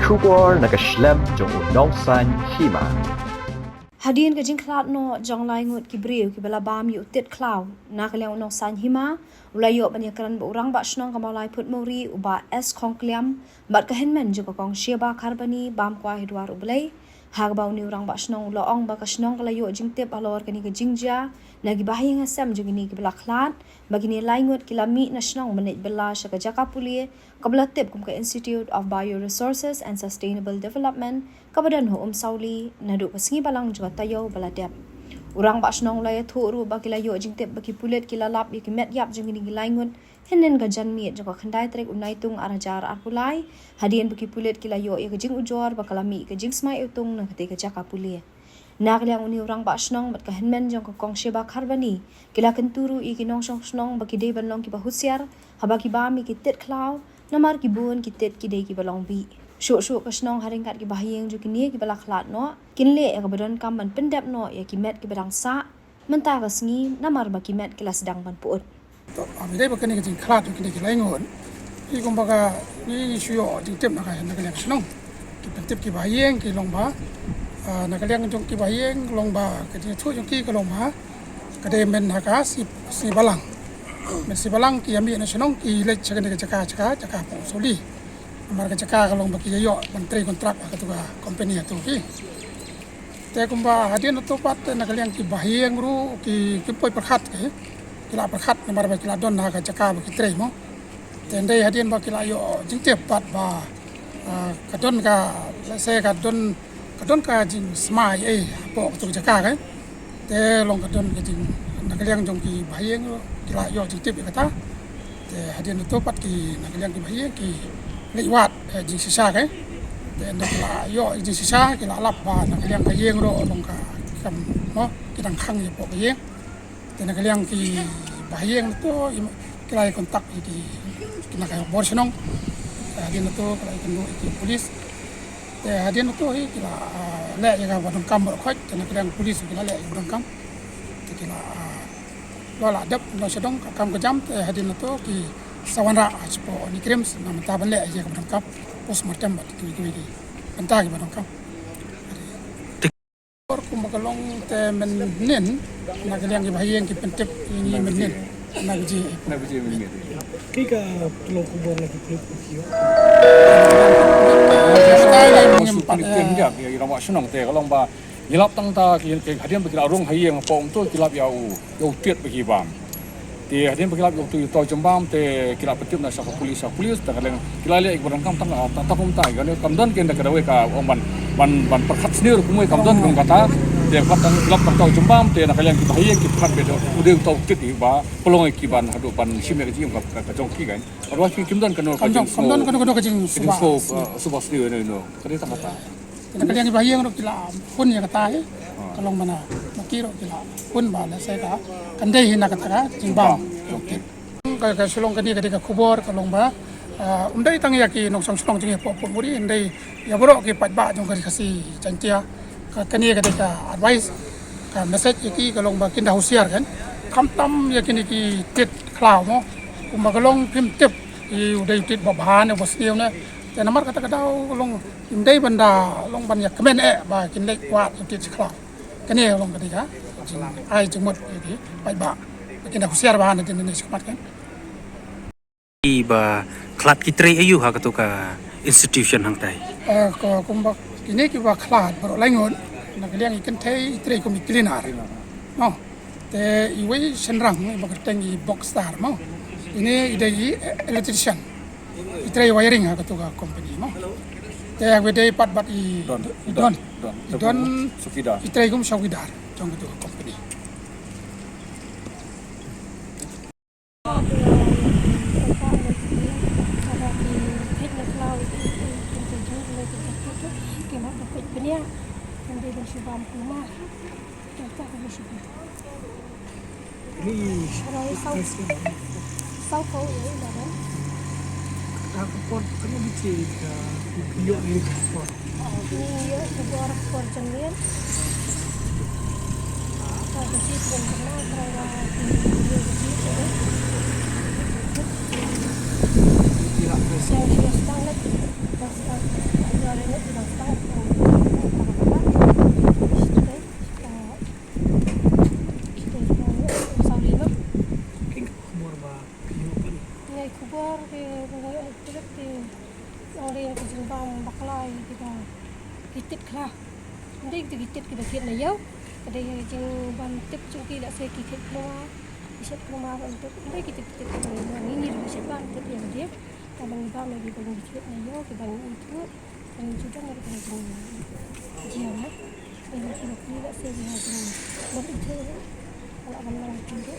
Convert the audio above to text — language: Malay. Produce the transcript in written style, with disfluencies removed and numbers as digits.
Shubor nakaslem jong unongsan hima. Hadian ka jing klat no jong lai ngut ki briu ki bala bam yu tit klaw na kaliang unong san hima ulayo banyakaran ba urang ba shnong kamalai put mori uba es kongkliam bat kahenmen juga kong shiaba karbani bam kwa hidwar ublay hagbau ni urang ba shnong loong ba ka shnong kalayo jing tip alor kani ka jingja nagi bahing asam juga ni ki bala klat bagini lai ngut ki lami na shnong manit bala shaka jaka pulie kabla tip kum ka Institute of Bioresources and Sustainable Development kabadan ho sauli nadu pasingi balang juga tayo baladep urang ba shnong laya thuru ba kilayo jing tip ba ki pulet kilalap ki met yap jing ni gilaingun henen ga janmi juga khandai trek unai tung arajar arpulai hadian ba ki pulet kilayo ya jing ujor ba kalami ka jing smai utung na kate ka jaka pulie nakliang uni urang ba shnong bat ka henmen jong ka kong sheba kharbani kila kenturu i kinong shnong ba ki de ban long ki ba husiar haba ki ba mi ki tet klaw namar ki bun ki tet ki de ki balong bi Shuk ka shnong haring kat ki bahiyeng ju kini ki bala khlat no kinle ya ka badon kam ban pendap no ya ki met ki badang sa menta ka sngi namar ba ki met ki la sedang ban puut to ami dai ba kani ki khlat ju kini ki lai ngon ki kum ba ka ni shuyo ju tep na ka na ka lek shnong ki pendap ki bahiyeng ki long ba na ka lek jong ki bahiyeng long ba ka ji thu jong ki ka long ba ka de men ha ka si balang men si balang ki ami na shnong ki lek chakan ka chaka po soli marga cakap kalau bagi yo menteri kontrak ketua company itu ki te kumba hadian itu pat nak kalian ki bahiyeng ru ki poi perkhat ke kila perkhat namar ba kila don na ka cakap bagi tre mo tende hadian ba kila yo jingte pat ba kadon ka se kadon ka jing smai po tu cakap ke te long kadon ka jing nak kalian jong ki bahiyeng ru kila yo jingte kata te hadian itu pat ki nak kalian ki bahiyeng ki liwat jing sisa ke dan kala yo jing sisa kala lap ba na kaliang ka yeng ro long ka kam no kidang khang ye po ka yeng dan kaliang ki bahiyeng to kala kontak ki kina ka bor senong hadin to kala kendo ki polis te hadin to hi kila le ye ka badong kam ro khoj dan kaliang polis kila le badong kam te kila wala dap no sedong kam ka jam te hadin to ki sawanra apo ni krem na mata ban le je ka kap postmortem ba ki banta ki ban kap or kum bakalong te men nen na kaliang ki bahiyeng ki pentep ini men nen na ji men ki ka tulong kubor lagi klub ki ya irawa sunong te kalong ba yilap tang ta ki hadian bagi arung hayeng pom tu kilap yau tiet bagi bam ti hadian bagi lap tu to jombam te kila petip na sa polis ta kaleng kila le ik barang kam tang ta kum ta ga ne kam don ken da ka ka om ban perkhat snir kumoi kam don kum kata te khat tang lap tang to jombam te na kaleng ki bahye ki phat be do ude to tit ba pelong ki ban hadu ban sim ki jim ka jong ki gan arwa ki kim don kan ka jing subas snir no kali ta kata na kaliang ki bahiyeng ro kila pun ya kata he kalong mana makiro kila pun ba na sai ka kandai hina kata jimbang ka sulong kadi ka kubor kalong ba undai tang ya ki nok sulong jing po muri undai ya boro ki pat ba jong ka kasi chantia ka kani ka advice ka message ki kalong ba kinda husiar kan kam tam ya kini ki tit klaw mo kumba kalong pim tip i udai tit ba bahan ba siu na te namar kata long indai banda long ban ya kemen ba kin lek wat tit klaw kani long kadi ka ai jumut ini baik ba kita husiar bahan di Indonesia kan iba klat kitre ayu ha ka institution hang tai ko kumbak ini ki ba klat baro langon na kaliang ikan thai tre ko miklinar no te iwe senrang ba tengi box star mo ini idai electrician itre wiring ha ka company mo te agwede pat bat i don sufida itre gum sawidar trong cái company sau câu đấy là đấy aku pun kena dicek video ini pun iya itu orang percenian kalau sih pernah terlalu video begitu tidak saya banget pas hadian ke jembang baklai kita kitit klah. Ndai kita kitit kita kitit na yau. Kada yang jeng ban tip jeng tidak saya kitit keluar. Iset keluar untuk ndai kita kitit keluar. Ini iset ban tip yang dia. Kalau kita lagi bang kitit na yau kita bang itu dan sudah nak kita jeng. Jiana. Ini kita tidak saya jeng. Ban itu kalau abang nak kitit.